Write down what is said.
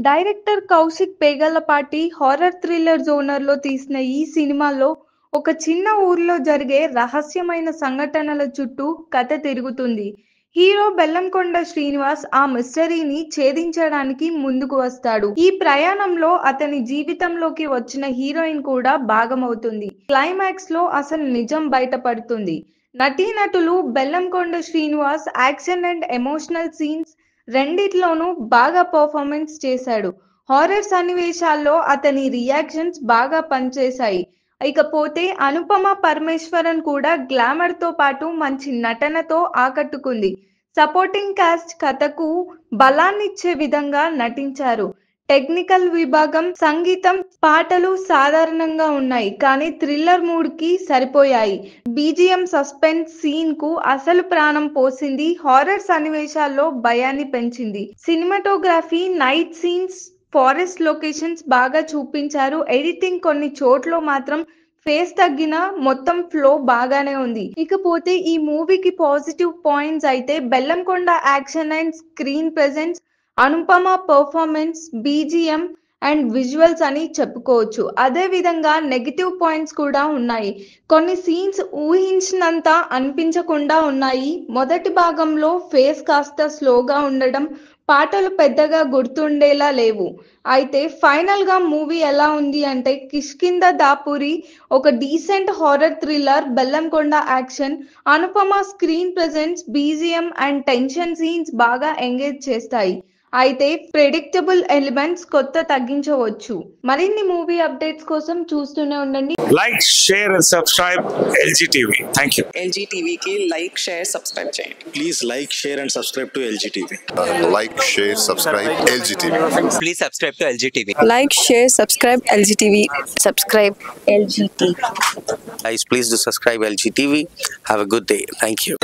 Director Kaushik పేగలపాటి horror thriller జోనర్లో తీసిన ఈ సినిమాలో ఒక చిన్న ఊరిలో జరిగే రహస్యమైన సంఘటనల చుట్టూ కథ తిరుగుతుంది. హీరో బెల్లంకొండ శ్రీనివాస్ ఆ మిస్టరీని ఛేదించడానికి ముందుకు వస్తాడు. ఈ ప్రయాణంలో అతని జీవితంలోకి వచ్చిన హీరోయిన్ కూడా భాగమవుతుంది. క్లైమాక్స్ లో అసలు నిజం బయటపడుతుంది. నటీనటులు Bellamkonda Srinivas action and emotional scenes రెండిట్లోనూ బాగా పర్ఫార్మెన్స్ చేశాడు. హారర్ సన్నివేశాల్లో అతని రియాక్షన్స్ బాగా పనిచేశాయి. ఇకపోతే అనుపమ పరమేశ్వరన్ కూడా గ్లామర్ తో పాటు మంచి నటనతో ఆకట్టుకుంది. సపోర్టింగ్ కాస్ట్ కథకు బలాన్నిచ్చే విధంగా నటించారు. టెక్నికల్ విభాగం, సంగీతం, పాటలు సాధారణంగా ఉన్నాయి కానీ థ్రిల్లర్ మూడ్ కి సరిపోయాయి. బీజిఎం సస్పెన్స్ సీన్ కు అసలు ప్రాణం పోసింది. హారర్ సన్నివేశాల్లో భయాన్ని పెంచింది. Cinematography, night scenes, forest locations బాగా చూపించారు. ఎడిటింగ్ కొన్ని చోట్ల మాత్రం ఫేస్ తగ్గిన మొత్తం ఫ్లో బాగానే ఉంది. ఇకపోతే ఈ మూవీకి పాజిటివ్ పాయింట్స్ అయితే Bellamkonda action and screen presence, Anupama performance, BGM and visuals అని చెప్పుకోవచ్చు. అదే విధంగా నెగిటివ్ పాయింట్స్ కూడా ఉన్నాయి. కొన్ని సీన్స్ ఊహించినంత అనిపించకుండా ఉన్నాయి. మొదటి భాగంలో ఫేస్ కాస్త స్లోగా ఉండడం, పాటలు పెద్దగా గుర్తుండేలా లేవు. అయితే ఫైనల్ గా మూవీ ఎలా ఉంది అంటే కిష్కింద దాపురి ఒక decent horror thriller. Bellamkonda action, Anupama screen presence, BGM and tension scenes బాగా ఎంగేజ్ చేస్తాయి. అయితే ప్రెడిక్టబుల్ ఎలిమెంట్స్ కొత్త తగ్గించవచ్చు. మరిన్ని మూవీ అప్డేట్స్ కోసం చూస్తూనే ఉండండి. Like, share and subscribe LGTV. Thank you. LGTV కి లైక్, షేర్, సబ్స్క్రైబ్ చేయండి. Please like, share and subscribe to LGTV. Like, share, subscribe LGTV. Please subscribe to LGTV. Like, share, subscribe LGTV. Subscribe LGTV. Guys, please do subscribe LGTV. Have a good day. Thank you.